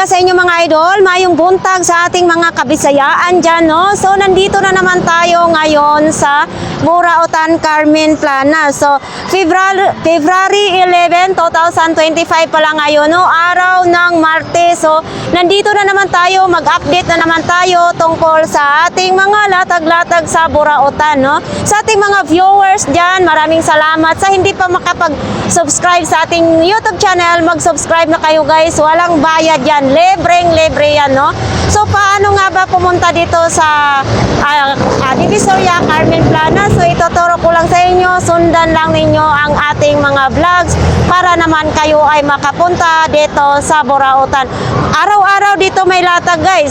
umaga sa inyo mga idol, mayong buntag sa ating mga kabisayaan dyan, no? So, nandito na naman tayo ngayon sa Burautan, Carmen Plana. So, February 11, 2025 pala ngayon, no? Araw ng Martes. So, nandito na naman tayo, mag-update na naman tayo tungkol sa ating mga latag-latag sa Burautan, no? Sa ating mga viewers dyan, maraming salamat. Sa hindi pa makapag-subscribe sa ating YouTube channel, mag-subscribe na kayo guys. Walang bayad yan. Libreng-libre yan, no? So, paano nga ba pumunta dito sa Divisoria, Carmen Plana? So, ituturo ko lang sa inyo. Sundan lang ninyo ang ating mga vlogs para naman kayo ay makapunta dito sa Burautan. Araw-araw dito may latag guys.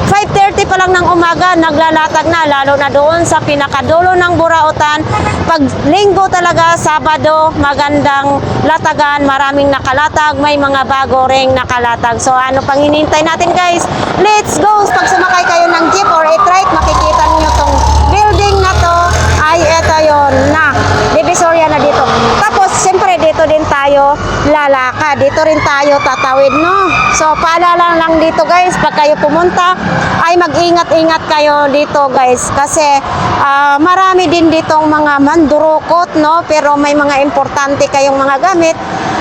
5:30 pa lang ng umaga, naglalatag na. Lalo na doon sa pinakadulo ng Burautan. Pag linggo talaga, Sabado, magandang latagan. Maraming nakalatag. May mga bago ring nakalatag. So, ano pang hinihintay natin guys? Let's go! Pag sumakay kayo ng jeep or e-trike, makikita niyo tong building na to. Ay, eto yun na. Divisoria na dito. Tapos, siyempre, dito din tayo lalakad. Dito rin tayo tatawid, no? So, paalala lang dito guys, pag kayo pumunta, ay mag-ingat-ingat kayo dito guys. Kasi, marami din ditong mga mandurukot, no? Pero may mga importante kayong mga gamit.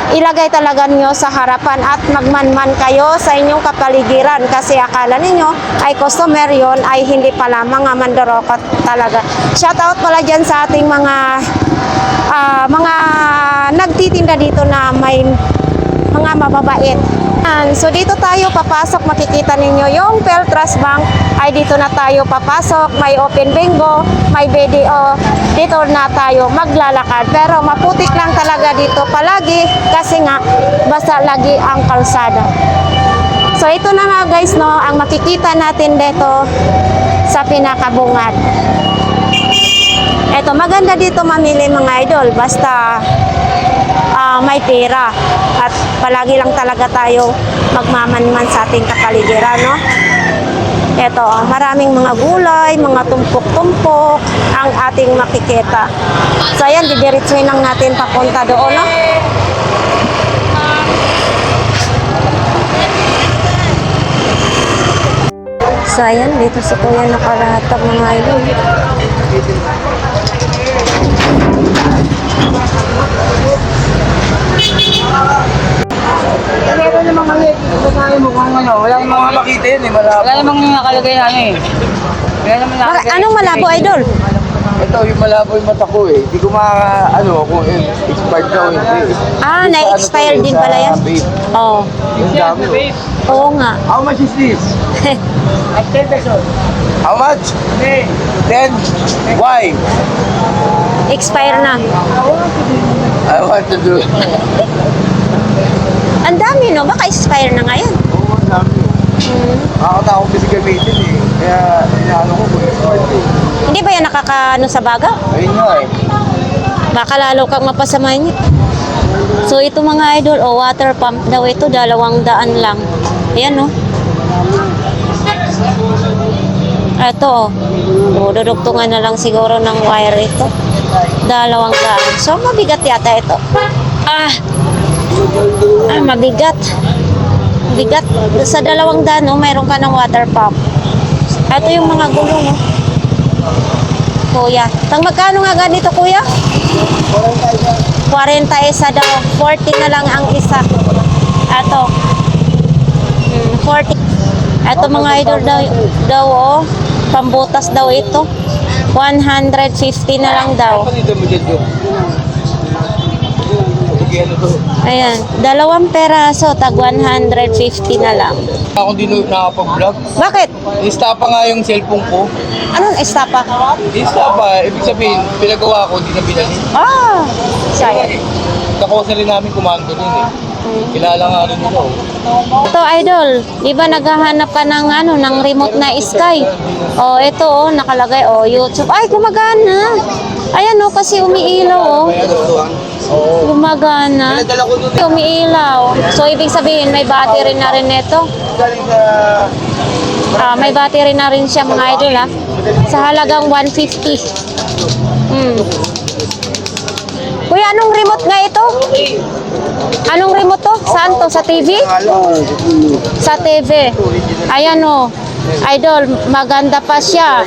Ilagay talaga nyo sa harapan at magmanman kayo sa inyong kapaligiran kasi akala ninyo ay customer yon ay hindi pala mga mandurukot talaga. Shoutout pala dyan sa ating mga nagtitinda dito na may mga mababait. So dito tayo papasok, makikita ninyo yung Peltras Bank ay dito na tayo papasok, may open bingo, may BDO, dito na tayo maglalakad. Pero maputik lang talaga dito palagi kasi nga basa lagi ang kalsada. So ito na nga guys, no, ang makikita natin dito sa pinakabungad. Ito, maganda dito mamili mga idol, basta may pera at palagi lang talaga tayo magmamanman sa ating kapaligiran, no? Ito, maraming mga gulay, mga tumpok-tumpok ang ating makikita. So ayan, didiretsuhin lang natin papunta doon, no? So ayan, dito sa kuya nakalatag mga idol. Meron namang mali. Mo kung ano, wala namang makita yun eh, malabo. Wala namang nakalagay na ano eh. Wala namang nakalagay. Anong malabo idol? Ito yung malabo yung mata ko eh. Hindi ko ano kung expired daw hindi. Na-expired din pala yan? Oo. Yung dami oh. Oo nga. How much is this? At 10 pesos. How much? 10. Why? Expire na. I want to do it. Ang dami, no? Baka expire na ngayon. Oo, ang dami. Nakakatakot kasi gamitin eh. Kaya inaano ko kung expired eh. Hindi ba yan nakakaano sa baga? Ayun nga eh. Baka lalo kang mapasamahin niya. So ito mga idol, water pump daw ito, 200 lang. Ayan, no? Ito, dudugtungan na lang siguro ng wire ito. 200. So mabigat yata ito. Mabigat. Bigat. Sa 200, no, mayroon ka ng water pump. Ito yung mga gulong, no? Kuya. Magkano nga ganito, kuya? 40 isa daw. 40 na lang ang isa. Ito. 40. Ito mga idol daw, oh. Pambutas daw ito. 150 na lang daw. Ayan, 2 peraso, tag 150 na lang. Ako din nakapag-vlog. Bakit? Istapa nga yung cellphone ko. Anong estapa? Istapa, ibig sabihin, pinagawa ko, hindi na binali. Sayang. Kakosa rin namin kumando rin eh. Kilala nga rin nila. Ito idol, di ba naghahanap ka ng ng remote na Sky? Ito nakalagay YouTube. Ay, gumagana. Ayan kasi umiilaw Gumagana. Umiilaw. So ibig sabihin may battery na rin ito. May battery na rin siya mga idol sa halagang 150. Kuya, anong remote nga ito? Anong remote to? Saan to? Sa TV? Sa TV. Ayan o. Idol, maganda pa siya.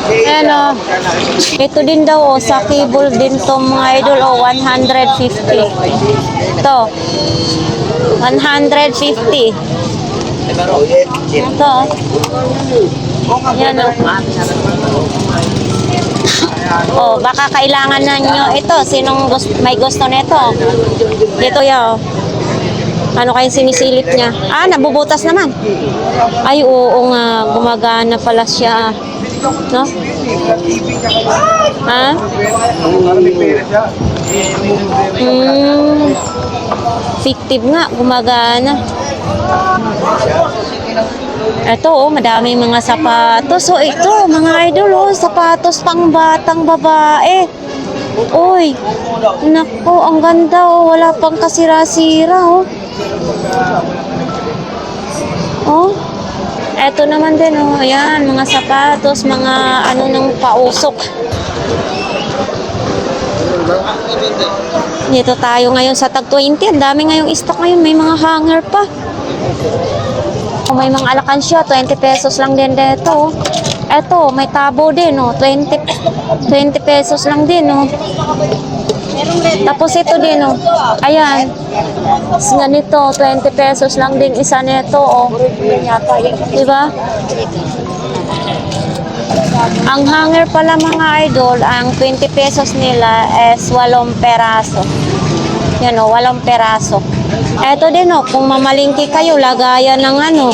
Ayan o. Ito din daw o. Sa cable din to mga idol o. 150. Ito. 150. Ito. Ayan o. Oh, baka kailangan na nyo ito. Sinong may gusto nito? Dito yaw. Ano kayong sinisilip niya? Ah, nabubutas naman. Ay, oo nga. Gumagana pala siya. No? Ha? Fictive nga. Gumagana. Ito, oh, madami mga sapatos. So, ito, mga idol, oh, sapatos pang batang babae. Uy, naku, ang ganda, oh, wala pang kasira-sira, oh. Oh, eto naman din, oh, ayan, mga sapatos, mga ano nang pausok. Dito tayo ngayon sa tag 20. Ang dami ngayong stock ngayon, may mga hanger pa. Oh, may mga alakansya, 20 pesos lang din dito. Eto, may tabo din, oh. 20 pesos lang din, oh. Tapos ito din, oh. Ayan. Ganito, 20 pesos lang din isa nito, oh. Diba? Ang hanger pala mga idol, ang 20 pesos nila is 8 peraso. Yan, oh, 8 peraso. Eto din, oh, kung mamalingki kayo, lagayan ng ano,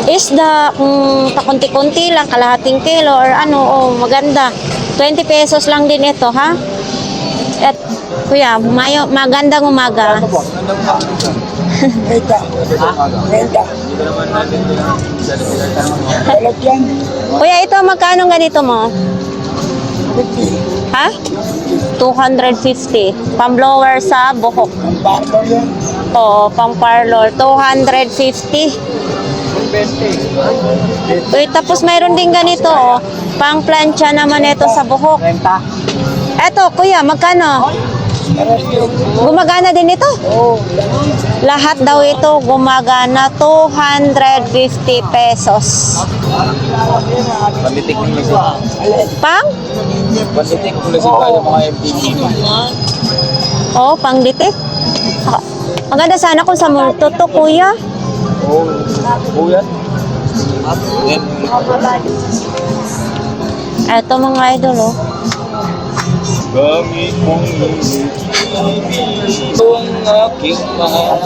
isda, kung pakunti-kunti lang, kalahating kilo or ano, oh, maganda. 20 pesos lang din ito, ha? At, kuya, magandang umaga. Kuya, ito, magkano ganito mo? Ha? 250. Pang-blower sa buhok. Oo, pang-parlor. 250. Uy, tapos mayroon din ganito, oh. Pang-plancha naman ito sa buhok. Eto, kuya, magkano? Gumagana din ito? Lahat daw ito gumagana. 250 pesos. Panditik ng lasing. Pang? Panditik ng lasing tayo mga MTV. Oh, pang ditik. Ah, maganda sana kung sa multo to, kuya. Oo. Buyan. Eto mga idol, oh. Gamit mong ito ang aking mahal.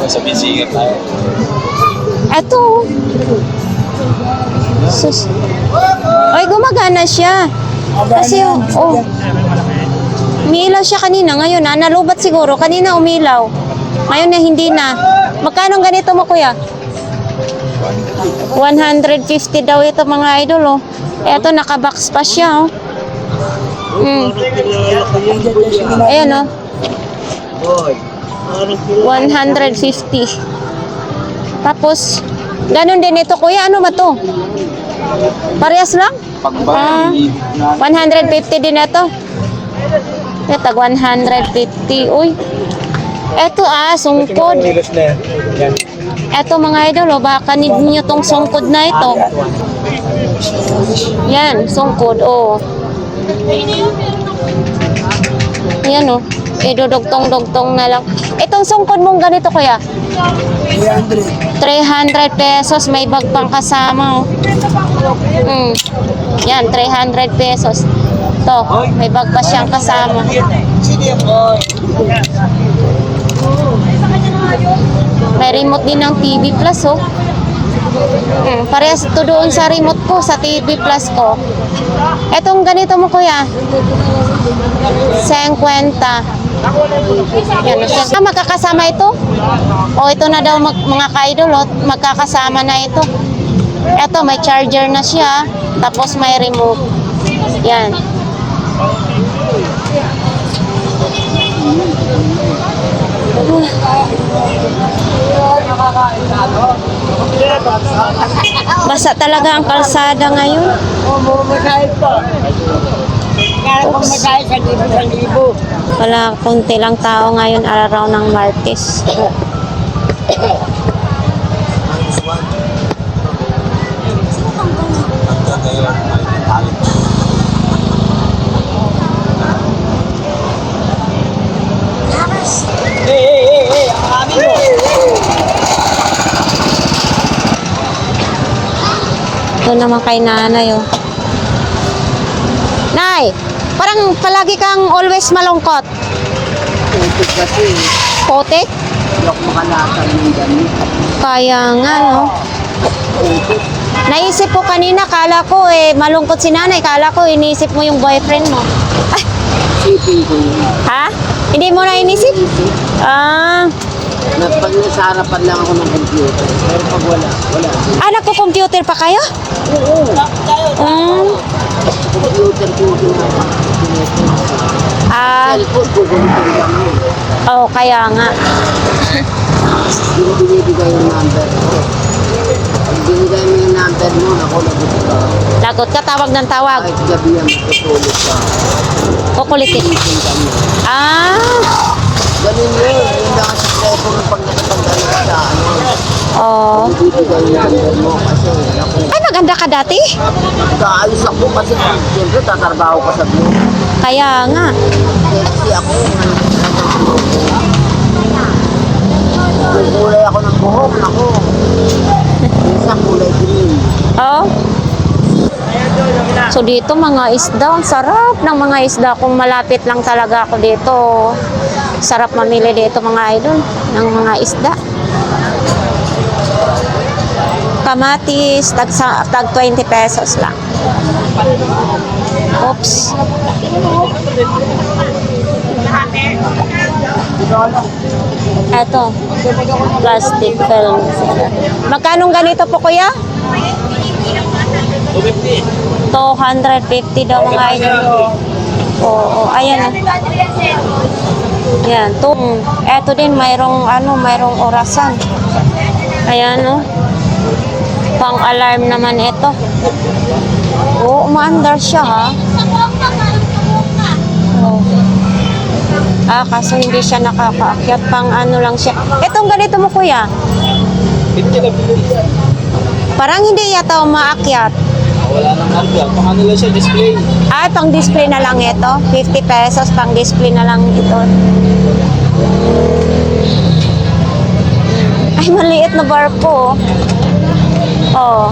Sabihin singer tayo. Eto. Sus. Ay, gumagana siya. Kasi, oh. Umilaw siya kanina. Ngayon, nalubat siguro. Kanina umilaw. Ngayon na hindi na. Magkano ganito mo, kuya? 150 daw ito mga idol, oh. Eto, nakabox pa siya, oh. Ayan, oh. 150. Tapos, ganun din ito, kuya. Ano ba to? Parehas lang? Ah, 150 din ito. Ito, 150. Uy. Eto, sungkod. Eto mga idol, oh, baka need nyo tong sungkod na ito. Yan, sungkod, oh. Yan, oh. Idudugtong-dugtong na lang. Itong sungkod mong ganito, kuya? 300 pesos. May bag pang kasama, oh. Yan, 300 pesos. To, may bag pa siyang kasama. May remote din ng TV Plus, oh. Parehas ito doon sa remote ko, sa TV Plus ko. Etong ganito mo, kuya? 50. Yan, magkakasama ito? O, ito na daw mga ka-idol, oh. Magkakasama na ito. Eto, may charger na siya. Tapos may remote. Yan. Basa talaga ang kalsada ngayon. Magkahit pa. Kaya kung magkahit, 1,000. Wala, konti lang tao ngayon araw ng Martes. Hey, ang amin mo. Ito naman kay nanay, oh. Nay, parang palagi kang always malungkot. Putik kasi. Potek? Hindi ako makalakad ng ganit. Kaya nga, no? Naisip ko kanina, kala ko malungkot si nanay. Kala ko iniisip mo yung boyfriend mo. Sipin ko yun. Ha? Hindi mo na inisip? Ah, Pag nasa harapan lang ako ng computer. Pero pag wala. nagko-computer pa kayo? Oo. Computer ko yung cellphone ko computer lang yun. Oh, kaya nga. Hindi binibigay yung number ko. Pag binigay mo yung number mo, ako lagot ka. Lagot ka, tawag ng tawag. Kahit gabi yan, matutulog ka. Kukulitin. Ah, Ganun yun. Yung lang sa telephone pag nakatanggal ka sa oh. bibigay yung number mo kasi ako. Ay, maganda ka dati? Kaayos ako kasi siyempre tatrabaho ka sa blue. Kaya nga. Sexy ako. Kulay ako ng buhok. Ako. Minsan kulay green. Oh. So dito mga isda, ang sarap ng mga isda kung malapit lang talaga ako dito. Sarap mamili dito mga idol ng mga isda. Kamatis, tag 20 pesos lang. Oops. Eto, plastic film. Magkano ganito po kuya? 250 daw mga idol. Oo, ayan. Yan, eto din mayroong mayroong orasan. Ayan, no. Pang-alarm naman ito. Oo, umaandar siya, ha. Oh. Kaso hindi siya nakakaakyat. Pang lang siya. Etong ganito mo, kuya. Parang hindi yata umaakyat. Wala nang hanggang. Pang lang siya, display. Pang display na lang ito. 50 pesos, pang display na lang ito. Ay, maliit na barko. Oh.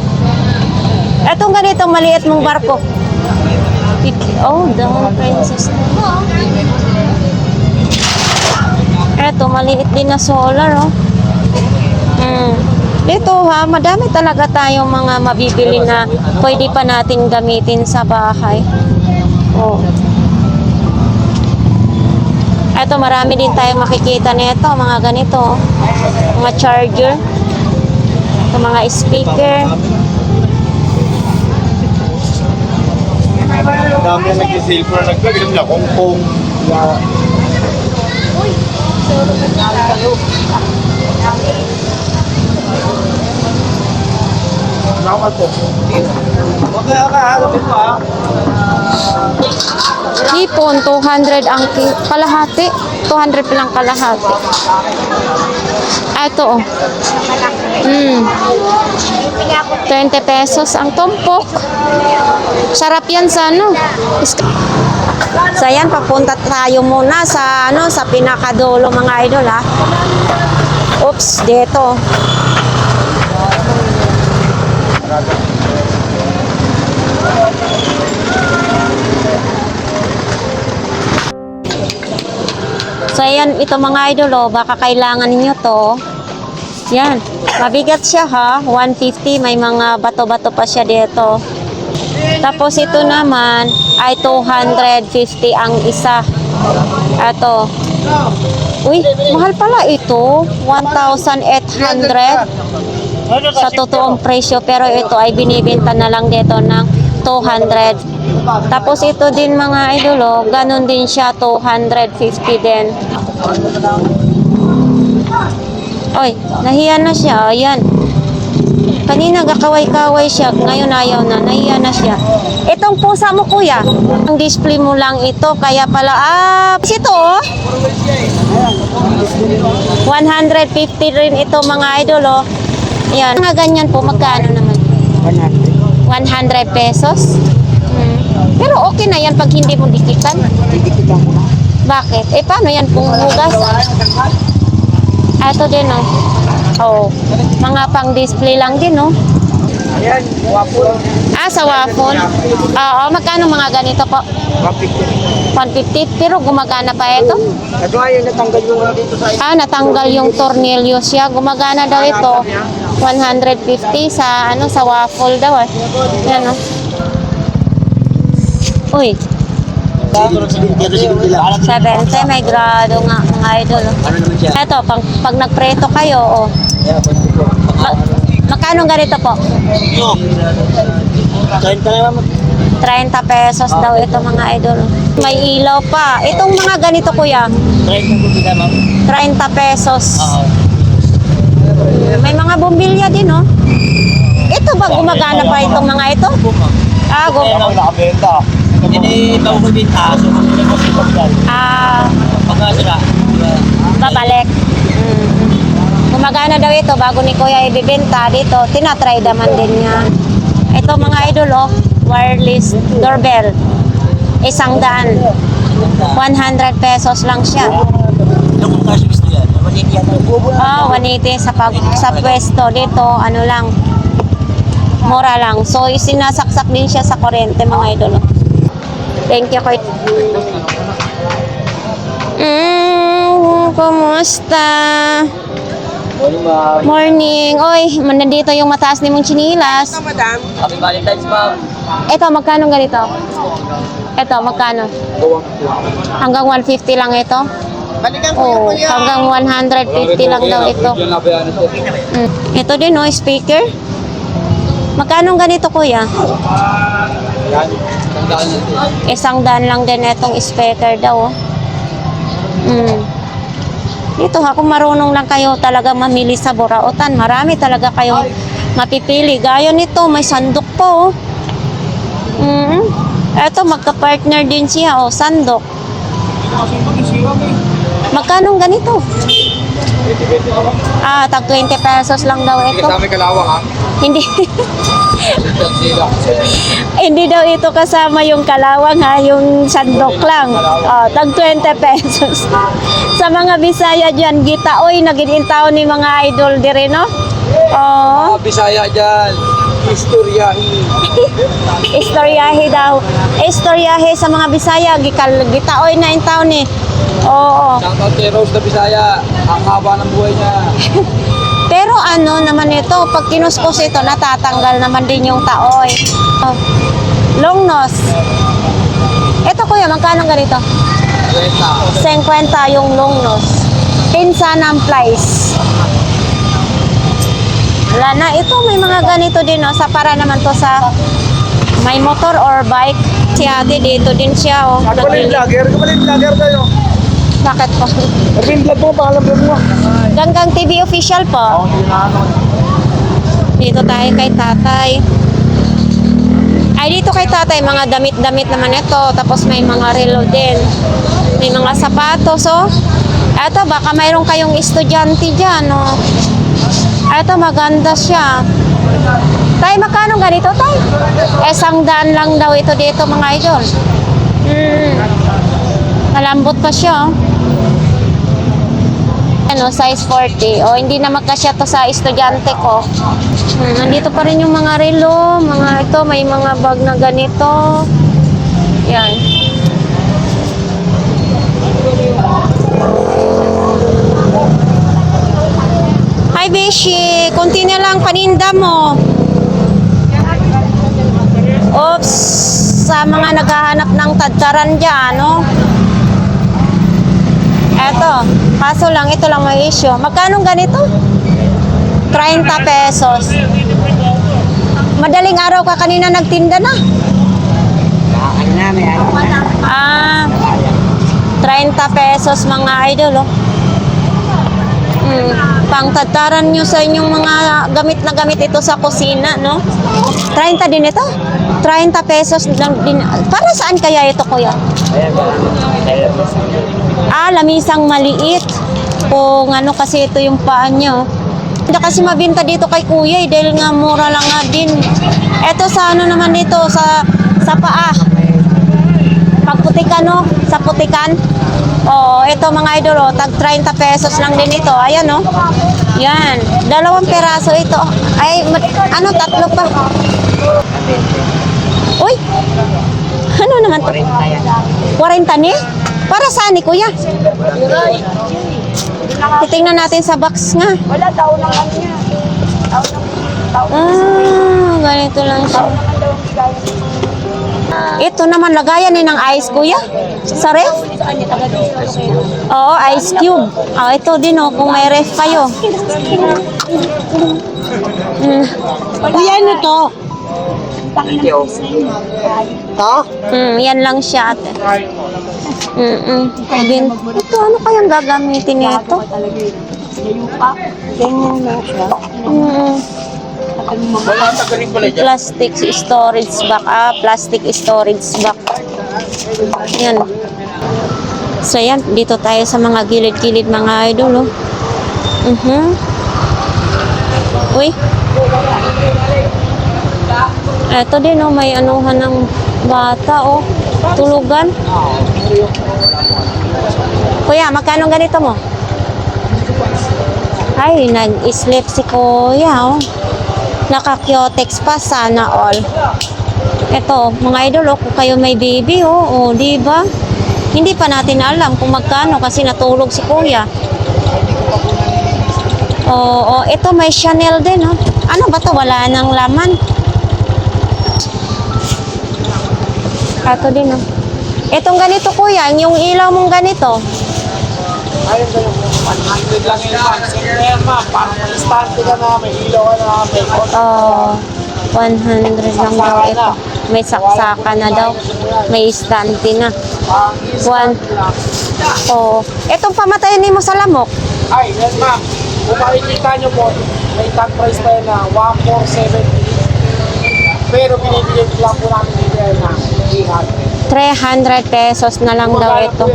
Etong ganitong maliit mong barko. Oh, the princess. Eto, maliit din na solar, oh. Dito ha, madami talaga tayong mga mabibili na pwede pa natin gamitin sa bahay. Oh. Eto, marami din tayong makikita nito, mga ganito. Mga charger. Ito, mga speaker. Dami na nag-sale ko na nagpagin na kongkong. Hipon, 200 ang kalahati. 200 lang kalahati. Ito, oh. 20 pesos ang tumpok. Sarap yan sa So yan, papunta tayo muna sa sa pinakadulo mga idol, ha. Oops, dito. So ayan, ito mga idol, baka kailangan niyo to. Yan, mabigat siya ha, 150, may mga bato-bato pa siya dito. Tapos ito naman ay 250 ang isa. Ito. Uy, mahal pala ito, 1,800 sa totoong presyo, pero ito ay binibenta na lang dito ng 200. Tapos ito din mga idol, ganun din siya, 250 din. Oy, nahiya na siya, ayan. Kanina gakaway-kaway siya, ngayon ayaw na, nahiya na siya. Itong pusa mo kuya, ang display mo lang ito, kaya pala, ito oh. 150 rin ito mga idol oh. Yan, mga ganyan po, magkano naman? 100 pesos? Pero okay na yan pag hindi mo dikitan. Bakit? Paano yan kung hugas? Ito din oh. Oh, mga pang display lang din oh. Ayan, waffle. Sa waffle? Oo, magkano mga ganito po? 150. 150, pero gumagana pa ito? Ito nga yung natanggal yung dito sa Natanggal yung tornilyo siya. Gumagana daw ito. 150 sa sa waffle daw eh. Yan oh. Uy, 70 may grado nga mga idol. Oh. Ano naman siya? Ito, pag nagpreto kayo, oh. Magkano ganito po? Ito. 30 na naman. 30 pesos daw ito mga idol. May ilaw pa. Itong mga ganito kuya, 30 po kita, ma'am. 30 pesos. Oo. May mga bumbilya din, oh. Ito ba gumagana pa itong mga ito? Nakabenta. Hindi ito ko din aso. Pagka sila. Babalik. Gumagana daw ito bago ni kuya ibibenta dito. Tinatry naman din niya. Ito mga idol, oh. Wireless doorbell. 100. 100 pesos lang siya. Ilang kung kaso gusto yan? 180 yan. 180 sa pwesto dito, ano lang. Mura lang. So, isinasaksak din siya sa kuryente mga idol. Thank you, Kurt. Kumusta? Morning. Oy, nandito yung mataas ni mong chinilas. madam. Happy Valentine's, ma'am. Ito, magkano ganito? Ito, magkano? Hanggang 150 lang ito? Oh, hanggang 150 lang daw ito. Ito din, oh, speaker. Magkano ganito, kuya? 100 lang din itong speaker daw, oh. Dito ha, kung marunong lang kayo talaga mamili sa Burautan, marami talaga kayong mapipili. Gaya nito, may sandok po, oh. Eto, magka-partner din siya, oh, sandok. Magkano ganito? Tag 20 pesos lang daw ito. Kasama kalawang ha? Hindi. Hindi daw ito kasama yung kalawang ha, yung sandok lang. Tag 20 pesos. Sa mga Bisaya dyan, gitaoy, naginintaw ni mga idol dire, no? Oh. Bisaya dyan. Istoryahi. Istoryahe daw. Istoryahe sa mga Bisaya, gitaoy na intaw ni. Oo. Shoutout kay Rose na Bisaya. Ang haba ng buhay niya. Pero ano naman ito, pag kinuskos ito, natatanggal naman din yung taoy. Oh. Long nose. Ito kuya, magkano ganito? 50 yung long nose. Pinsa ng flies. Wala na. Ito may mga ganito din, oh. Sa para naman to sa may motor or bike. Si ate dito din siya, oh. Kapalit vlogger kayo. Bakit po? Erwin vlog mo, pangalan vlog mo. Ganggang TV official po. Dito tayo kay tatay. Ay, dito kay tatay, mga damit-damit naman ito. Tapos may mga relo din. May mga sapatos, oh. Eto, baka mayroon kayong estudyante dyan, oh. Eto, maganda siya. Tay, magkano ganito, tay? 100 lang daw ito dito, mga idol. Malambot pa siya, oh. Ano, size 40. O, hindi na magkasya to sa estudyante ko. Nandito pa rin yung mga relo, mga ito, may mga bag na ganito. Yan. Hi, Beshi. Kunti na lang paninda mo. Oops. Sa mga naghahanap ng tadkaran dyan, no? Eto. Kaso lang, ito lang may issue. Magkano ganito? 30 pesos. Madaling araw ka kanina nagtinda na. 30 pesos mga idol, oh. Pangtataran nyo sa inyong mga gamit na gamit ito sa kusina, no? 30 din ito? 30 pesos lang din. Para saan kaya ito, kuya? Lamisang maliit. Kung ano kasi ito yung paan niya, oh. Hindi kasi mabinta dito kay kuya, dahil nga mura lang nga din. Ito sa ano naman dito, sa paa. Pagputikan, no? Sa putikan. Oh, ito mga idol, oh, tag 30 pesos lang din ito. Ayan, oh. Yan. 2 peraso ito. Ay, tatlo pa. Uy! Ano naman to? 40 ni? Para saan ni kuya? Titingnan natin sa box nga. Wala, taon lang ano niya. Ganito lang siya. Ito naman, lagayan ni ng ice, kuya? Sa ref? Oo, ice cube. Ito din, oh, kung may ref kayo. Kuya, ano to? To? Yan lang siya, ate. Ito, ano kayang gagamitin nito? Ganyan na siya. Plastic storage bag. Plastic storage bag. Yan. So, yan. Dito tayo sa mga gilid-gilid, mga idol, oh. Uy. Ito din, oh. May anuhan ng bata, oh. Tulugan. Kuya, magkano ganito mo? Ay, nag-sleep si kuya, oh. Naka-Kyotex pa, sana all. Ito, mga idol, oh, kung kayo may baby, oh, di ba? Hindi pa natin alam kung magkano kasi natulog si kuya. Oh, ito may Chanel din, oh. Ano ba to? Wala nang laman. Ito din, oh. Itong ganito, kuya, yung ilaw mong ganito. Ayun ba yung 100 lang yun, ma'am. Sir, ma'am, parang may stand ka na, may ilaw ka na, may 100 lang daw ito. May saksaka na daw. May istante na. Itong pamatayin mo sa lamok. Ay, yan ma'am. Kung makikita nyo po, may tag price pa yun na 1,470. Pero binibigyan lang po namin dito yan na 300 pesos na lang daw ito.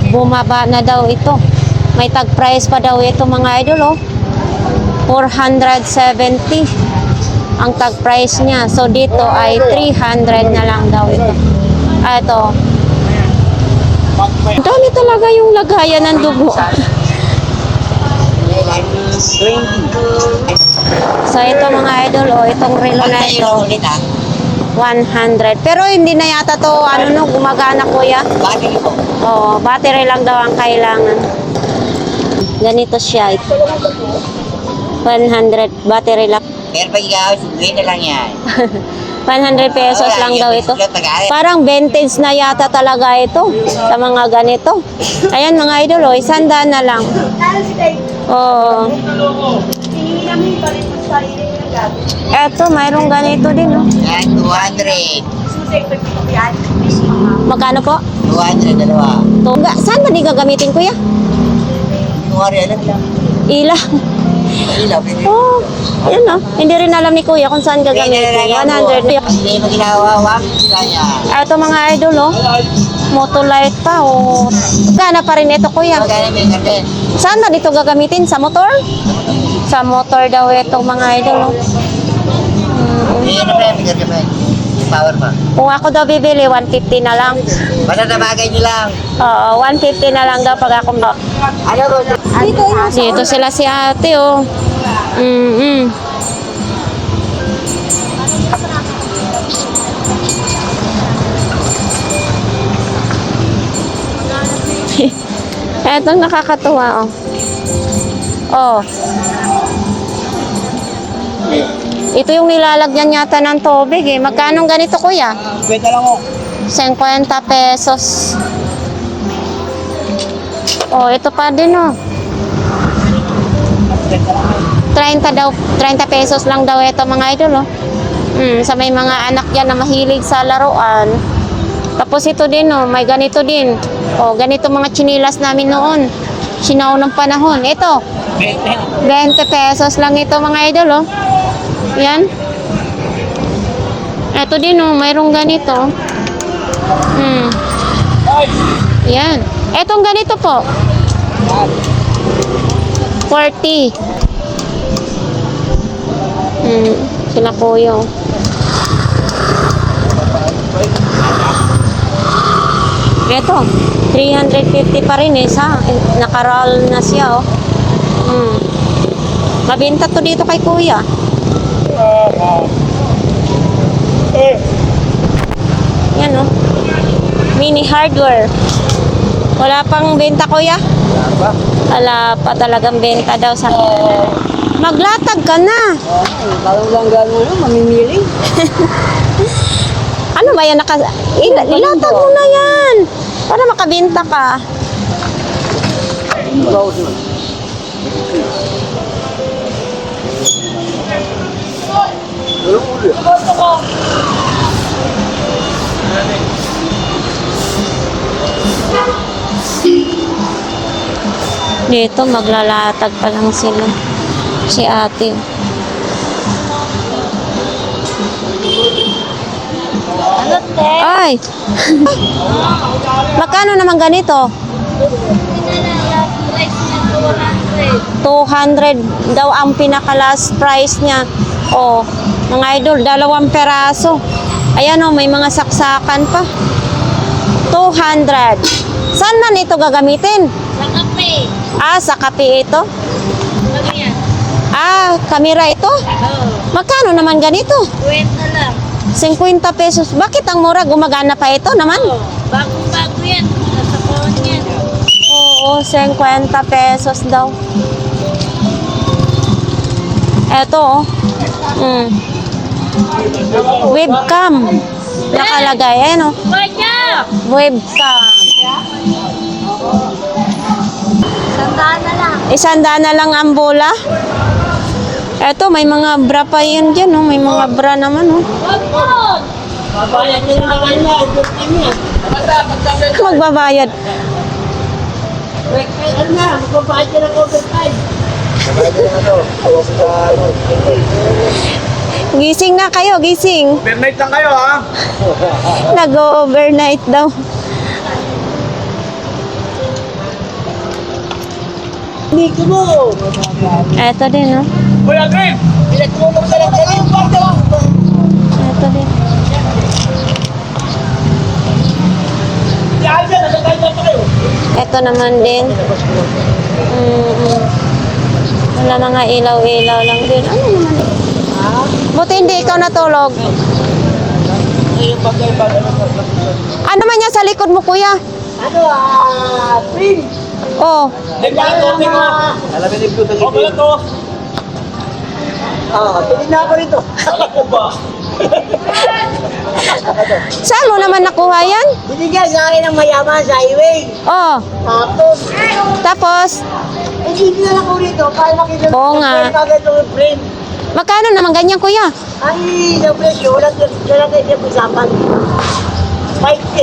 Bumaba na daw ito. May tag price pa daw ito, mga idol, oh. 470 ang tag price niya. So dito ay 300 na lang daw ito. Ito. Dami talaga yung lagayan ng dugo. So ito, mga idol, oh, itong relo na ito. 100. Pero hindi na yata to gumagana, kuya. Battery po. Oo, battery lang daw ang kailangan. Ganito siya. 100 battery lang. Pero pag ikaw, subuhin na lang yan. 100 pesos lang daw ito. Parang vintage na yata talaga ito sa mga ganito. Ayan, mga idol, oh, 100 na lang. Oo. Eto, mayroong ganito din, oh. Yan, 200. Magkano po? 200, dalawa. Saan ba di gagamitin, kuya? 200, alam lang. Ilaw. Ilaw, pwede. Oh, ayan, oh. Hindi rin alam ni kuya kung saan gagamitin. 100. Hindi mo ginawa, wag sila niya. Eto, mga idol, oh. Motolite pa, oh. Gana pa rin ito, kuya. Magkano may karten? Saan ba dito gagamitin? Sa motor? Sa motor daw itong mga idol, oh. Hindi na pa, may karten pa. Power pa. Kung ako daw bibili, 150 na lang. Basta tabagay nyo lang. Oo, 150 na lang daw pag ako. Ano ko? Dito sila si ate, oh. Etong nakakatuwa, oh. Oh. Ito yung nilalagyan yata ng tubig, eh. Magkano ganito, kuya? Pwede lang ako. 50 pesos. Oh, ito pa din, oh. 30 daw, 30 pesos lang daw ito, mga idol, oh. Sa may mga anak yan na mahilig sa laruan. Tapos ito din, oh, may ganito din. Oh, ganito mga chinilas namin noon. Sinaw ng panahon. Ito, 20 pesos lang ito mga idol, oh. Yan. Ito din, oh. Mayroong ganito. Yan. Etong ganito po. 40. Sila kuya, oh. Ito, 350 pa rin eh. Nakaral na siya, oh. Mabenta to dito kay kuya. Yan, oh. Mini hardware. Wala pang benta, kuya? Wala pa talagang benta daw sa... Maglatag ka na. Parang lang gano'n, mamimili. Ano ba yan? Ilatag mo na yan. Para makabenta ka. Dito maglalatag pa lang sila. Si ate. Ano, te? Ay! Magkano naman ganito? 200 daw ang pinaka last price niya. Oh, mga idol, 2 peraso. Ayan, oh, may mga saksakan pa. 200. Saan man ito gagamitin? Sa kape. Ah, sa kape ito? Ano yan? Ah, kamera ito? Oo. Magkano naman ganito? 20 lang. 50 pesos. Bakit ang mura? Gumagana pa ito naman? Oo. Bagong-bago yan. Nasa phone yan. Oo, 50 pesos daw. Eto, oh. Webcam. Nakalagay, ayan, oh. Kanya! Webcam. Sandaan na lang. 100 na lang ang bola. Eto, may mga bra pa yan dyan, oh. May mga bra naman, oh. Wag mo! Babayad nyo na kayo na. Magbabayad. Ano na, magbabayad nyo ng overtime. Gising na kayo, gising. Overnight lang kayo, ha? Nag-overnight daw. Hindi ko mo. Eto din, oh. Kuya Green! Pinagtulong ka lang dyan yung kwarto. Eto din. Yan dyan, nasa tayo pa kayo. Eto naman din. Wala mga ilaw-ilaw lang din. Ano naman? Buti hindi ikaw natulog. Ano man yan sa likod mo, kuya? Ano, print. Oh, Nagkakoteng mo. Alamin yung blue. O, pala to. Tingin na ako rito. Ako ba? saan mo naman nakuha yan? Binigyan sa akin ng mayaman sa highway. Oh, Tapos, tapos, hindi na ako rito para makita Oo nga. Kagad yung print. magkano naman ganyan, kuya? Ay, na presyo, wala tayo usapan. 5K.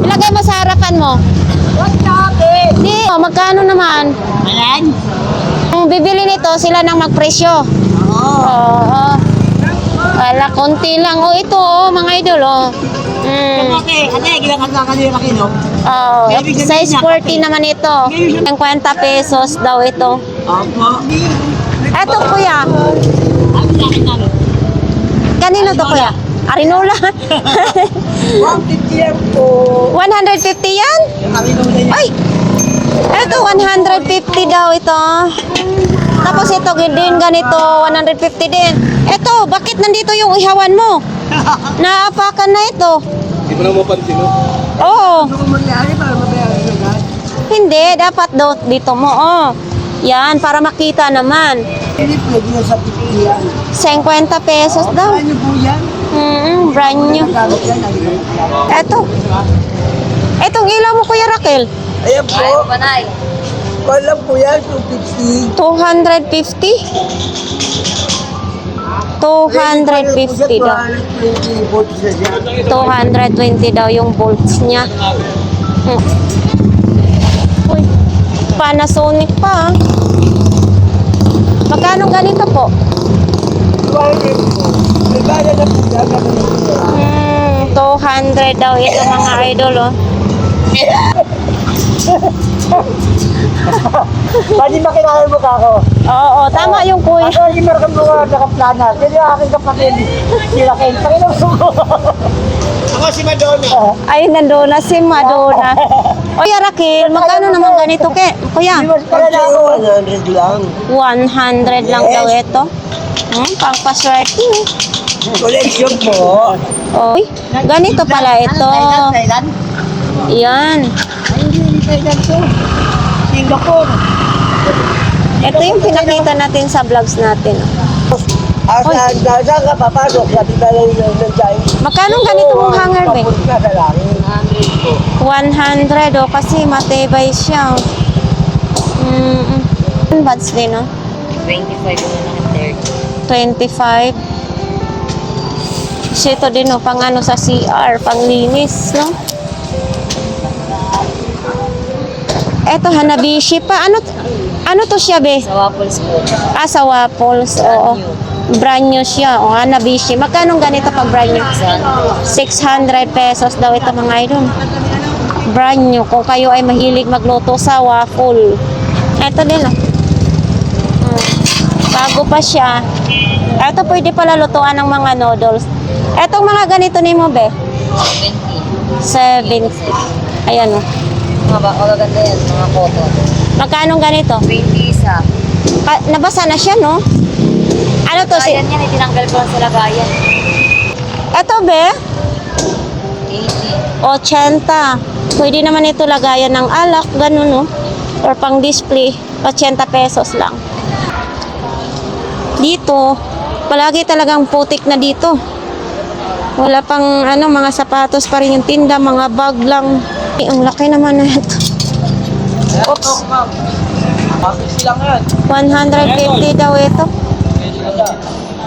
Ilagay mo sa harapan mo. What the Di, oh, magkano naman? Ayan. Ang bibili nito, sila nang magpresyo. Oo. Wala, konti lang. Oh, ito, oh, mga idol, oh. Okay, ate, gilang ka kanina makino. Oh, size 40 naman ito. 50 pesos daw ito. Opo. Eto, kuya. Ang laki na. Kanino to, kuya? Arinola. 150 yan po. 150 yan? Yung makino na yan. Ay! Eto, 150 daw ito. Tapos ito din ganito, 150 din. Eto, bakit nandito yung ihawan mo? Naapakan na ito. Hindi mo na mapansin, no? Oo. Ano kung mangyari para mabayaran na agad? Hindi, dapat daw dito mo. Oh. Yan, para makita naman. Hindi pwede na sa pipilian. 50 pesos daw. Ano po yan? Brand new. Gamit yan, Eto. Etong ilaw mo, Kuya Raquel. Ayan po. Panay. Wala po yan, 250. 250? 250 daw. 220 volts na siya. 220 daw yung volts niya. Uy. Panasonic pa. Magkano ganito po? 200 daw ito mga idol, oh. Pwede makilala mo ka ako. Oo, tama yung kuya. Ako hindi meron kang mga nakaplana. Kasi yung aking kapatid, sila kayo. Pakilala mo. Ako si Madonna. Ay, nandun na si Madonna. O, Kuya Raquel, magkano naman ganito, kuya? Hindi mas pala na ako. 100 lang. 100 lang daw ito. Pangpaswerte. Collection mo. Oy, ganito pala ito. Thailand? Yan. Ay, hindi Thailand to. Singapore. Ito yung pinakita natin sa vlogs natin. Saan ka papasok? Sa titalang ng China. Magkano ganito mong hanger, be? Papunta sa langit. 100, oh, kasi matibay siya. Buds din, no? 25 na 25. Kasi ito din, no, pang ano sa CR, pang linis, no? Eto, Hanabishi pa. Ano to siya, be? Sa waffles po. Sa waffles, oo. Brand new siya, o Hanabishi. Magkano ganito pag brand new? 600 pesos daw ito mga idol. Brand new. Kung kayo ay mahilig magluto sa waffle. Ito din, oh. Bago pa siya. Ito pwede pala lutuan ng mga noodles. Etong mga ganito ni mo, be? 70. Ayan, oh. Mga magaganda yan, mga photo. Magkano ganito? 20 isa. Nabasa na siya, no? Ano to? Lagayan yan, itinanggal ko lang sa lagayan. Ito, be? 80. 80. Pwede naman ito lagayan ng alak, ganun, no? Or pang display, 80 pesos lang. Dito, palagi talagang putik na dito. Wala pang ano, mga sapatos pa rin yung tinda, mga bag lang. Ay, ang laki naman na ito. Oops. Pakis lang yan. 150 daw ito.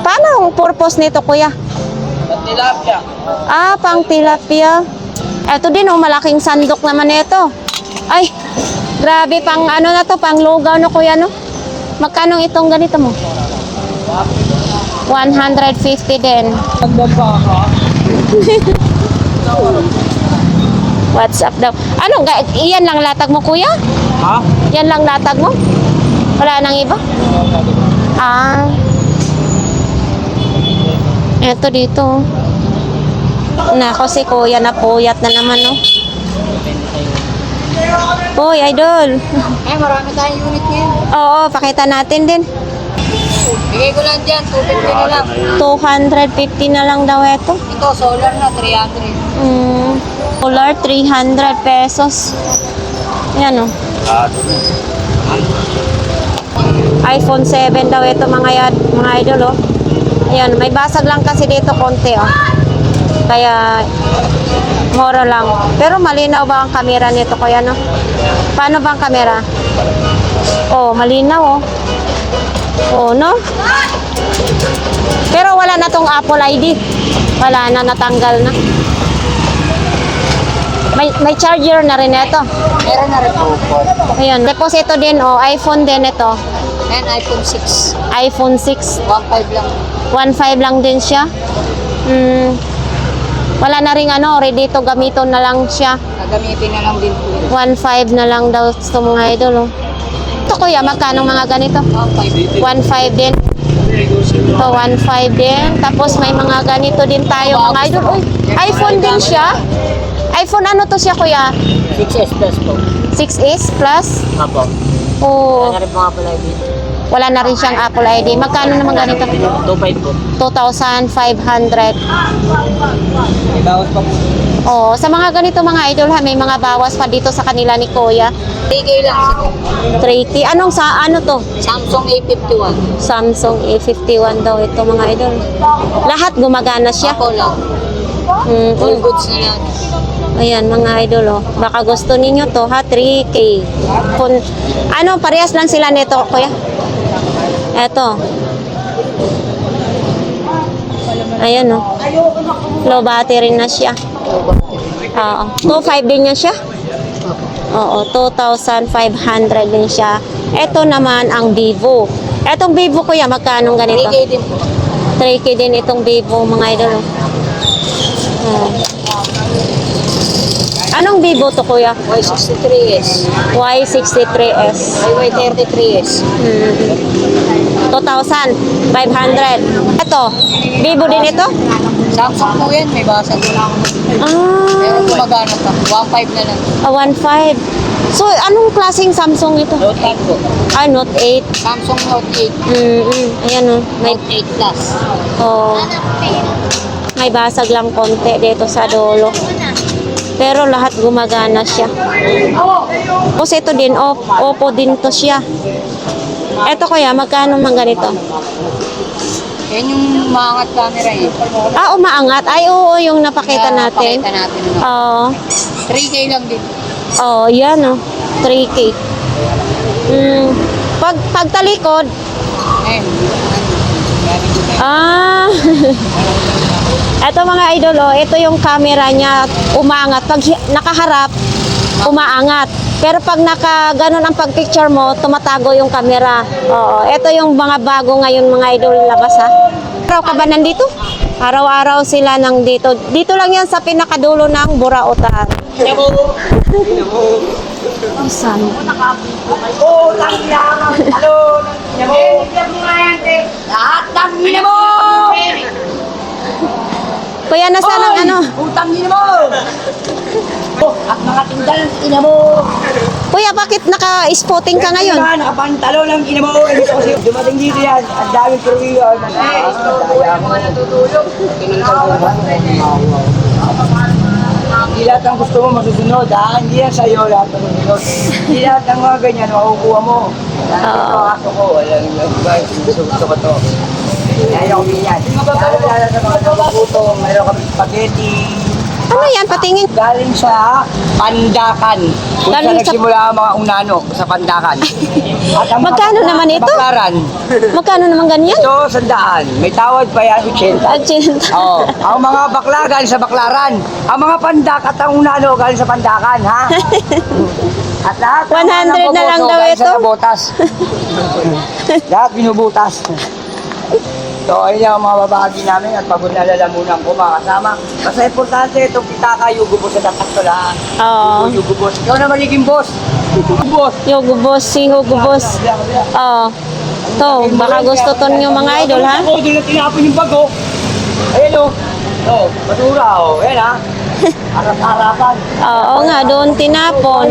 Paano ang purpose nito, kuya? Tilapia. Pang tilapia. Ito din, oh, malaking sandok naman ito. Ay, grabe, pang ano na to, pang lugaw na, kuya, no? Magkano itong ganito mo? 150 din. Hanggang pa ako. What's up daw? Ano, iyan lang latag mo, kuya? Ha? Yan lang latag mo? Wala nang iba? Eto dito. Nako, si kuya na puyat na naman, no? Uy, idol. Marami tayong unit ngayon. Oo, pakita natin din. Bigay ko lang dyan, 250 na lang. 250 na lang daw ito. Ito, solar na, 300. Solar, 300 pesos. Yan, oh. iPhone 7 daw ito, mga idol, oh. Ayan, may basag lang kasi dito konti, oh. Kaya, mura lang. Pero malinaw ba ang camera nito, kuya, no? Paano ba ang camera? Oh, malinaw, oh. Oh, no? Pero wala na tong Apple ID. Wala na, natanggal na. May charger na rin ito. Meron na rin po. Ayan, deposito din, oh. iPhone din ito. And iPhone 6. iPhone 6. 1.5 lang. 1.5 lang din siya. Wala na rin ano, ready to gamiton na lang siya. Gagamitin na lang din po. 1.5 na lang daw ito mga idol, oh. Ito, kuya, magkano mga ganito? 1.5. 1.5 din. Ito, 1.5 din. Tapos may mga ganito din tayo mga idol. Uy, iPhone din siya. iPhone ano to siya, kuya? 6S Plus po. 6S Plus? Apo. Oo. Wala na rin mga pala din. Wala na rin siyang Apple ID. Magkano naman ganito? 2.5 po. 2,500. May bawas pa po. Oh, sa mga ganito mga idol, ha, may mga bawas pa dito sa kanila ni Kuya. 3K lang sa 3K. Ano to? Samsung A51. Samsung A51 daw ito mga idol. Lahat gumagana siya. Apo lang. All goods na lang. Ayan mga idol, oh. Baka gusto ninyo to, ha, 3K. Parehas lang sila nito, kuya. Eto. Ayan, oh. Low battery na siya. Oo. 2.5 din niya siya. Oo, 2,500 din siya. Ito naman ang Vivo. Etong Vivo kuya, magkano ganito? 3K din po. 3K din itong Vivo mga idol. Oh. Anong Vivo to kuya? Y63s. Y63s. Y33s. 2,500. Ito, Vivo din ito? Samsung po yan, may basag. Pero Ah, gumagana pa. 1.5 na lang. 1.5. So, anong klaseng Samsung ito? Note 8 po. Ah, Note 8. Samsung Note 8. Ayan o. May, Note 8 Plus. oh, may basag lang konti dito sa dulo. Pero lahat gumagana siya. Tapos ito din, Oppo din to siya. Ito kuya, magkano man ganito? Yan yung maangat camera eh. Ah, umaangat. Ay, oo, yung napakita natin. Pakita natin. Oo. 3K lang din. Oh, yan oh. 3K. Pagtalikod, Ayun. ah. Ito mga idol, oh, ito yung camera niya umaangat. Pag nakaharap, umaangat. Pero pag ganun ang pag-picture mo, tumatago yung camera. Oo, ito yung mga bago ngayon mga idol labas ha. Araw ka ba nandito? Araw-araw sila nandito. Dito lang yan sa pinakadulo ng Burautan. Saan? Oo, tangina ka. Halo, lahat ng ina mo! Kuya, nasaan ang ano? Utang ina mo! At mga tinda ng ina mo! Kuya, bakit naka-spotting ka ngayon? Nakapantalo ng ina mo! Kasi dumating dito yan, ang daming turuyo. Hindi lahat ng gusto mo masusunod, ha? Hindi yan sa'yo lahat ng masusunod. Hindi lahat ng mga ganyan makukuha mo. Lahat ng mga aso ko, walang guys, gusto ko to. Ayaw ko yan. Lalo sa mga nagugutom, mayroon kami spaghetti. Ano yan? Patingin. Galing sa Pandakan. Kung Galing saan sa- nagsimula ang mga unano sa Pandakan. At ang mga Magkano naman ito? Baklaran. Magkano naman ganyan? Ito, 100. May tawad pa yan, 80. Agenda. Oo. Ang mga bakla galing sa Baklaran. Ang mga pandak at ang unano galing sa Pandakan, ha? At lahat ng 100 na lang boboto daw galing ito. sa nabotas. Lahat binubutas. So, ayun yung mga babagi namin at pagod na lalamunan ko mga kasama. Basta importante itong pitaka, yugo po sa tapat ko lahat. Oo. Yugo boss. Ikaw na magiging boss. Boss. Yogo boss, si Hugo boss. Oo. To, baka gusto to yung mga idol ha? Ako, doon na tinapon yung bag, oh. Ayun, oh. Oh, basura, oh. Ayan, ha. Harap-harapan. Oo nga, doon tinapon.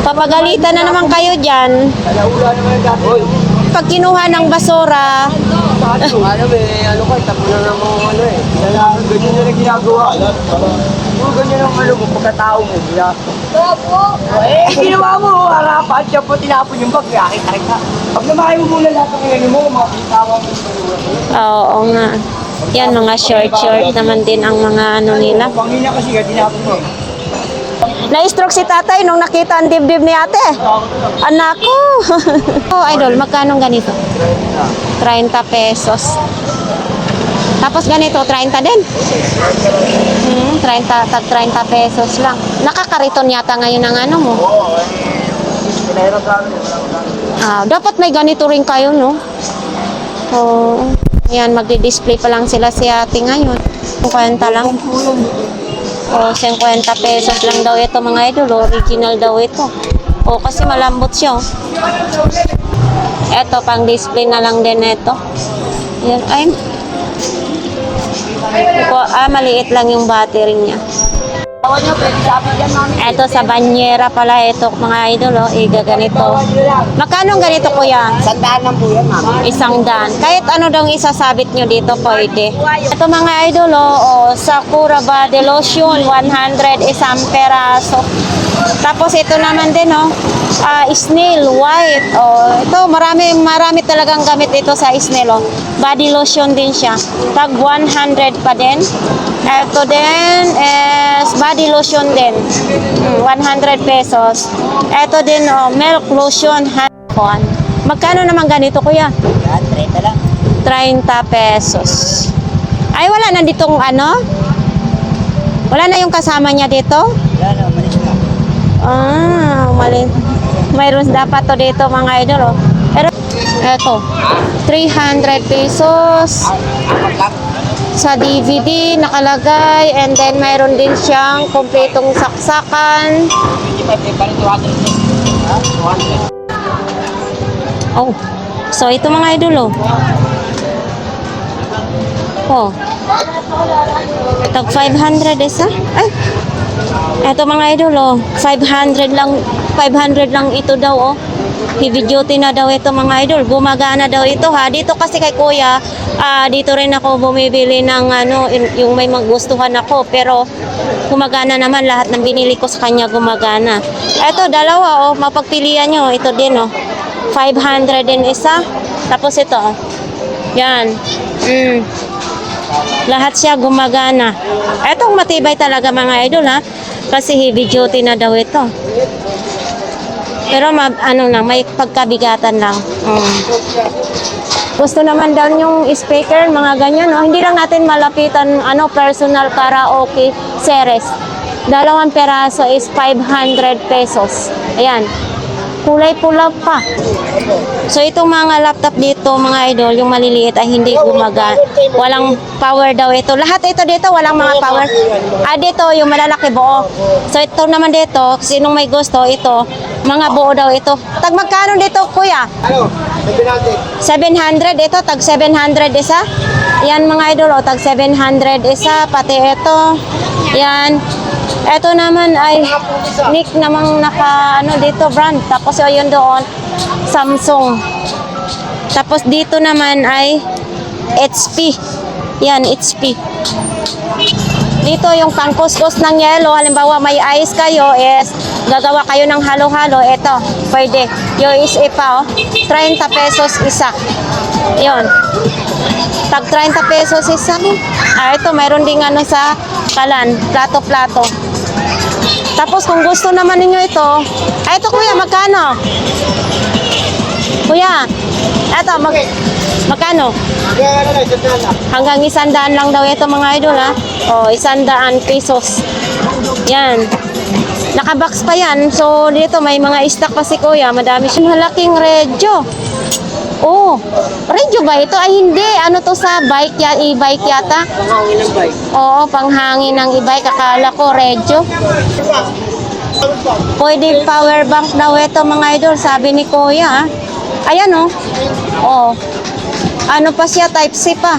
Papagalitan na naman kayo dyan. Alaula naman yung dati. Oy. Pag kinuha ng basura, Ano ko, tapo na ng mga ano eh. Ganyan na lang ginagawa. Puro ganyan ang ano mo, pagkatao mo. Ginawa mo, harapan siya po, tinapon yung bag. Yakit-yakit ka. Pag namahay mo muna lahat ng ganyan mo, mga pitawa mo. oo nga. Yan, mga short naman din ang mga ano nila. Pangina kasi ka, tinapon mo eh. Na-stroke si tatay nung nakita ang dibdib ni ate. Anak ko. Oh, idol, magkano ganito? 30 pesos. Tapos ganito, 30 din. 30, tag 30 pesos lang. Nakakariton yata ngayon ang ano mo. Pinahirap sa amin. Ah, dapat may ganito rin kayo, no? Oo. Yan, magdi-display pa lang sila si ate ngayon. 50 lang. O, 50 pesos lang daw ito mga idol. Original daw ito. O, kasi malambot siya. Oh. Ito, pang display na lang din ito. Yan, ay. Maliit lang yung battery niya. Ito sa banyera pala ito mga idol. Oh, ganito. Magkano ganito kuya? Sandaan lang po yan, ma'am. 100. Kahit ano daw isasabit nyo dito, pwede. Ito mga idol, Sakura Body Lotion, 100 isang peraso. Tapos ito naman din, snail white. Ito, marami talagang gamit ito sa snail. Body lotion din siya. Tag 100 pa din. Ito din is body lotion din. 100 pesos. Ito din, milk lotion. Magkano naman ganito, kuya? Yan, 30 lang. 30 pesos. Ay, wala na ditong ano? Wala na yung kasama niya dito? Wala na, malis na. Mali. Mayroon dapat to dito mga idol, oh. Pero, eto, 300 pesos. Sa DVD nakalagay, and then mayroon din siyang kompletong saksakan. Oh, so ito mga idol, oh. Oh. Tag 500 isa. Ay. Ito mga idol, oh. 500 lang ito daw, oh. Heavy duty na daw ito mga idol. Gumagana daw ito ha. Dito kasi kay kuya, dito rin ako bumibili ng yung may magustuhan ako. Pero gumagana naman lahat ng binili ko sa kanya gumagana. Ito dalawa, oh, mapagpilian nyo. Ito din, oh. 500 din isa. Tapos ito, oh. Yan. Lahat siya gumagana. Etong matibay talaga mga idol ha. Kasi heavy duty na daw ito. Pero may pagkabigatan lang. Gusto naman daw yung speaker, mga ganyan, no? Hindi lang natin malapitan personal karaoke series. 2 peraso is 500 pesos. Ayan. Kulay pula pa. So itong mga laptop dito mga idol, yung maliliit ay hindi gumagana. Walang power daw ito. Lahat ito dito walang mga power. Dito yung malalaki buo. So ito naman dito, sinong may gusto ito, mga buo daw ito. Tag magkano dito kuya? 700 ito, tag 700 isa. Yan mga idol, tag 700 isa, pati ito. Yan. Ito naman ay Nick namang naka dito brand. Tapos yun doon Samsung. Tapos dito naman ay HP. Yan, HP. Dito yung pangkuskus ng yelo. Halimbawa may ice kayo, gagawa kayo ng halo-halo. Ito, pwede. Yung isa pa, 30 pesos isa. Yun. Tag 30 pesos isa. Ito, mayroon din sa kalan, plato-plato. Tapos kung gusto naman ninyo ito, ito kuya, magkano? Kuya, ito, magkano? Hanggang 100 lang daw ito mga idol ha. 100 pesos. Yan. Nakabox pa yan. So dito may mga stock pa si kuya. Madami siyang malaking radyo. Oh, radyo ba ito? Ay hindi. Ano to sa bike e-bike yata? Panghangin ng bike. Oo, panghangin ng e-bike. Akala ko radyo. Pwede power bank daw ito mga idol. Sabi ni kuya. Ayan oh. Oh. Ano pa siya? Type C pa.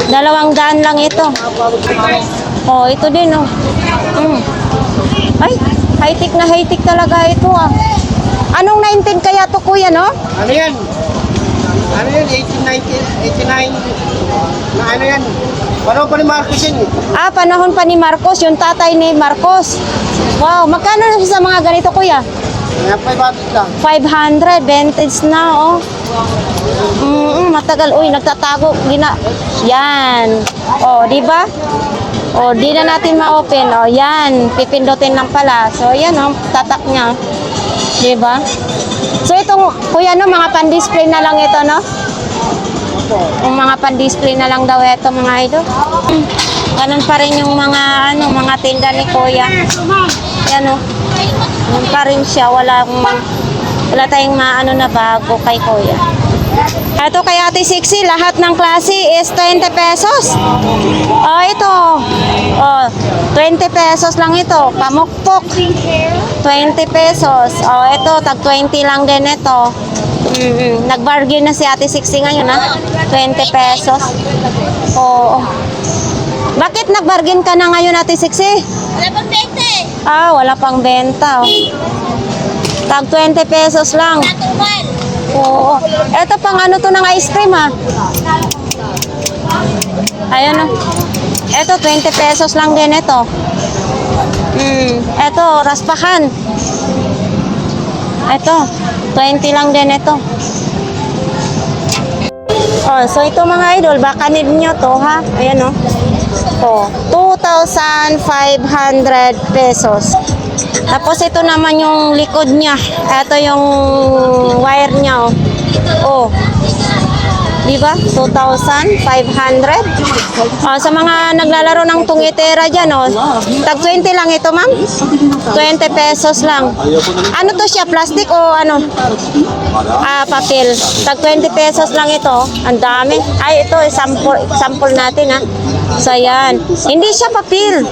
200 lang ito. Oh, ito din oh. Ay, high-tech na high-tech talaga ito ah. Anong 19 kaya to kuya, no? Ano yan? Ano yan? 89? Na ano yan? Panahon pa ni Marcos yan eh. Panahon pa ni Marcos, yung tatay ni Marcos. Wow, magkano na siya sa mga ganito kuya? Kaya 500 lang. 500, vintage na oh. Matagal. Uy, nagtatago. Yan. Oh, di ba? Oh, di na natin ma-open. Oh, yan. Pipindutin lang pala. So, yan oh, tatak niya. Di ba? So, itong, kuya, no, mga pan-display na lang ito, no? Yung mga pan-display na lang daw ito, mga idol. Ganun pa rin yung mga, mga tinda ni kuya. Yan oh. Ganun pa rin siya. Wala tayong na bago kay kuya. Ito kay Ate Sixy, lahat ng klase is 20 pesos. Oh, ito. Oh, 20 pesos lang ito. Pamukpok. 20 pesos. Oh, ito, tag 20 lang din ito. Nag-bargain na si Ate Sixy ngayon, ha? 20 pesos. Oh. Bakit nag-bargain ka na ngayon, Ate Sixy? Wala pang 20. Wala pang benta. Oh. Tag 20 pesos lang. Oo. Ito pang to ng ice cream ha. Ayan o. Ito 20 pesos lang din ito. Ito raspahan. Ito 20 lang din ito. So ito mga idol, baka need nyo to ha. Ayan o. 2,500 pesos. Tapos ito naman yung likod niya. Ito yung wire niya oh. Di ba? 2,500. Sa mga naglalaro ng tungitera dyan, tag 20 lang ito, ma'am. 20 pesos lang. Ano to siya? Plastic o ano? Papel. Tag 20 pesos lang ito. Ang dami. Ay, ito, sample natin, ha. So, ayan. Hindi siya papel.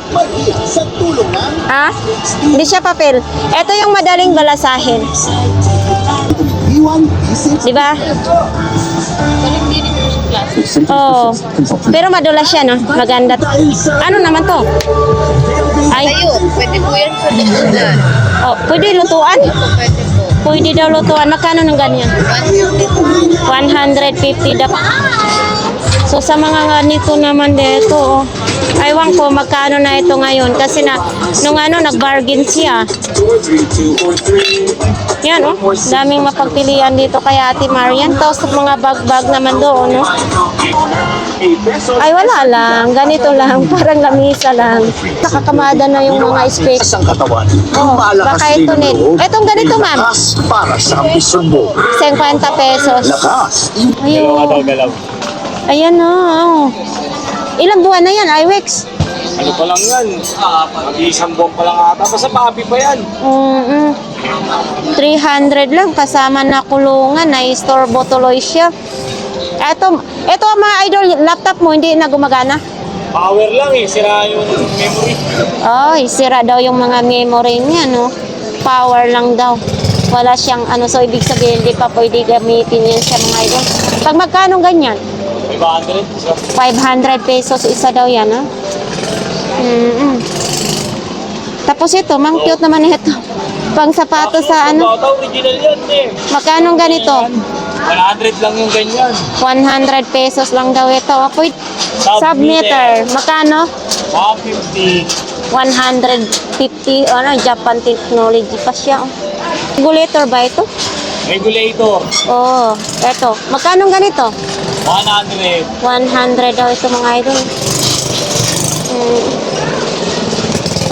Hindi siya papel. Ito yung madaling balasahin. Di ba? Oh. Pero madulas siya, no? Maganda. Ano naman to? Ay. Ayun, pwede po yan sa lutuan. Oh, pwede lutuan? Pwede po. Pwede daw lutuan. Magkano ng ganyan? 150 daw. So sa mga ganito naman dito, aywan ko magkano na ito ngayon kasi nung nag-bargain siya. Yan daming mapagpilian dito kay Ate Marian. Tapos mga bag-bag naman doon, no? Ay wala lang, ganito lang, parang lamisa lang. Nakakamada na yung mga specs. Ang katawan. Baka ito net. Etong ganito, ma'am. Lakas para sa ambisyon mo. 50 pesos. Lakas. Ayun. Ayan o. Ilang buwan na yan, iWex? Ano pa lang yan? Mag-iisang buwan pa lang ata. Basta papi pa yan. 300 lang kasama na kulungan, na-istorbo tuloy siya. Ito mga idol, laptop mo hindi na gumagana? Power lang eh. Sira yung memory. Sira daw yung mga memory niya, no? Power lang daw. Wala siyang so ibig sabihin hindi pa pwede gamitin yan sa mga idol. Pag magkano ganyan? 500. 500 pesos isa daw yan, ha? Tapos ito, mang cute naman ito. Pang sapato sa Ito, original yan eh. Magkano ganito? 100 lang yung ganyan. 100 pesos lang daw ito. Apoy, submeter. Magkano? 150. 150. Japan technology pa siya. Regulator ba ito? Regulator. Ito. Magkano ganito? 100. 100 daw ito mga idol.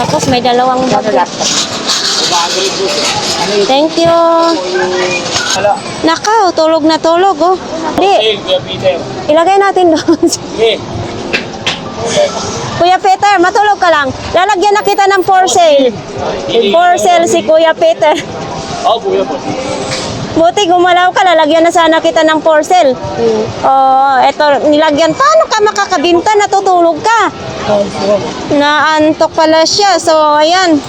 Tapos may dalawang bag. 100 po. Thank you. Hala. Nakaw, tulog na tulog, Di, Hey, Kuya Peter. ilagay natin doon. Sige. Kuya Peter, matulog ka lang. Lalagyan na kita ng for sale. For sale si Kuya Peter. Kuya po. Buti gumalaw ka, lalagyan na sana kita ng for sale. Eto, nilagyan. Paano ka makakabinta? Natutulog ka. Naantok pala siya. So, ayan.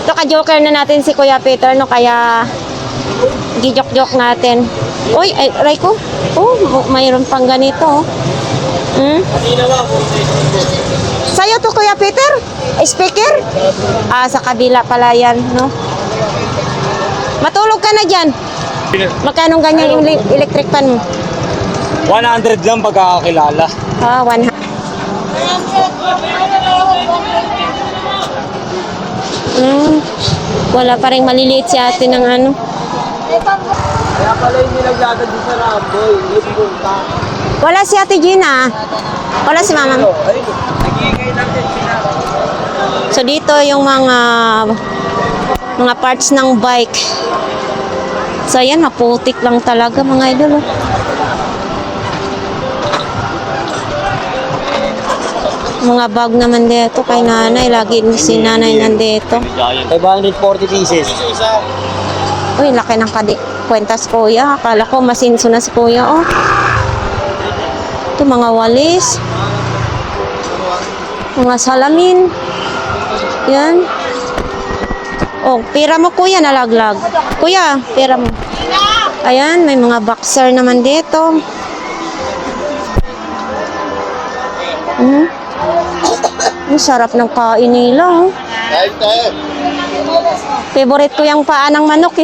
Ito, ka-joker na natin si Kuya Peter, no? Kaya, gijok-jok natin. Uy, aray ko. Mayroon pang ganito, Sa'yo to, Kuya Peter? Speaker? Sa kabila pala yan, no? Matulog ka na dyan. Magkano ganyan yung electric fan mo? 100 lang pagkakakilala. 100. Wala pa rin maliliit si ate ng Kaya pala yung nilaglatag din sa Ramboy. Yung punta. Wala si ate Gina. Wala si mama. Ay, nag-iingay natin sila. So dito yung mga parts ng bike. So ayan, maputik lang talaga mga idol. Mga bag naman dito kay nanay. Lagi si nanay nandito. 540 pieces. Uy, laki ng kwentas kuya. Akala ko masinso na si kuya, Ito mga walis. Mga salamin. Yan. Pira mo kuya, nalaglag. Kuya, pira mo. Ayan, may mga boxer naman dito. Ang sarap ng kain nila, Favorite ko yung paa ng manok,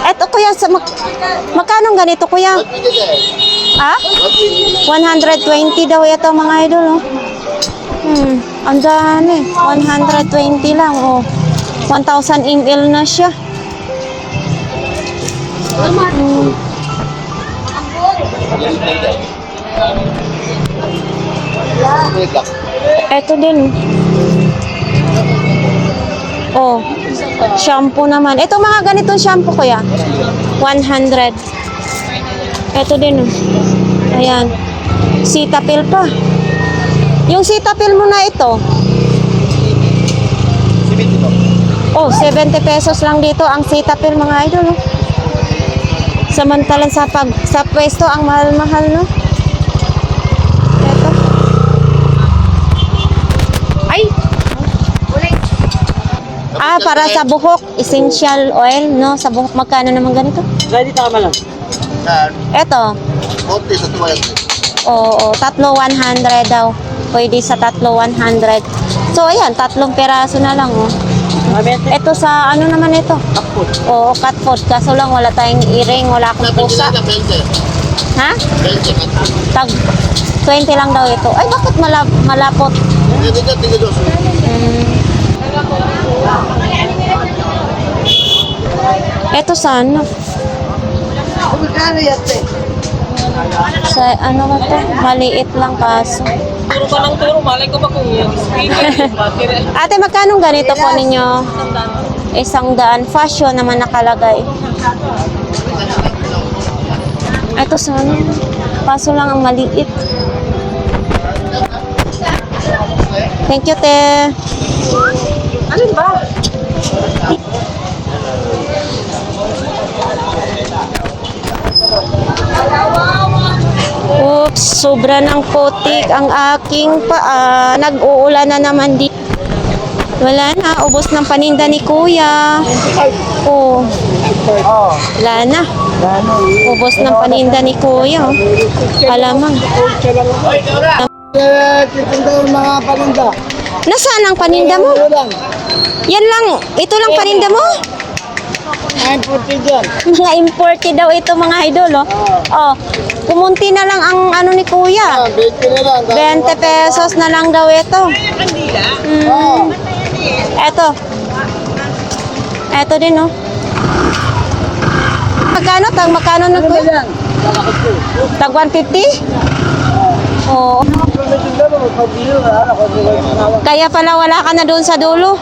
Eto kuya, magkano ganito kuya? 120 daw ito mga idol, ang dami. 120 lang, 1,000 ml na siya. Ito din. Shampoo naman. Ito mga ganitong shampoo kuya. 100. Ito din, oh. Ayan. Cetaphil pa. Yung Cetaphil mo na ito. Oh, 70 pesos lang dito ang Cetaphil, mga idol, oh. Samantalang sa pwesto ang mahal-mahal, no? Ito. Ay! Para sa buhok, essential oil, no? Sa buhok, magkano naman ganito? Ready tama lang. Ito. Konti sa tuwa yan. Oo, tatlo 100 daw. Pwede sa tatlo 100. So, ayan, 3 peraso na lang, oh. Ito sa, ano naman ito? Oo, cat food. Kaso lang, wala tayong earring, wala akong pusa. 20. Ha? 20. Tag 20 lang daw ito. Ay, bakit malapot? Hindi ka, tingin dos. Ito sa ano? Magkano yan, te? Sa ano ba to? Maliit lang kaso. Turo ka ng turo, malay ko ba kung speaker? Ate, magkano ganito po ninyo? 100. Fashion naman nakalagay. Ito sa ano? Kaso lang ang maliit. Thank you, te. Alin ba? Oops, sobra ng putik ang aking paa. Nag-uulan na naman di. Wala na, ubos ng paninda ni kuya. Oh, Oo. wala na. Ubos ng paninda ni kuya. Oh. Alamang. Titinda yung mga paninda. Nasaan ang paninda mo? Ano lang? Yan lang. Ito lang paninda mo? 940 dyan. Mga imported daw ito, mga idol. Oh, kumunti na lang ang ano ni kuya. 20 na lang. 20 pesos na lang daw ito. Oo. Eto. Eto din, oh. Magkano? Magkano na kuya? Yan. Tag 150? Oo. Titinda mo, pag-iyo, ako tinawag. Kaya pala wala ka na doon sa dulo.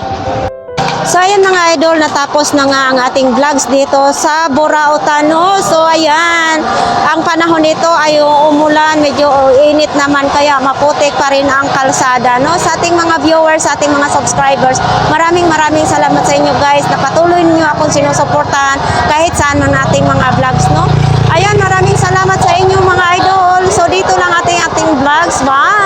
So ayan mga idol, natapos na nga ang ating vlogs dito sa Burautan, no? So ayan, ang panahon nito ay umulan, medyo init naman kaya maputik pa rin ang kalsada, no? Sa ating mga viewers, sa ating mga subscribers, maraming salamat sa inyo guys na patuloy niyo akong sinusuportahan kahit saan man ating mga vlogs, no? Ayan, maraming salamat sa inyo mga idol. So dito lang ating vlogs. Bye!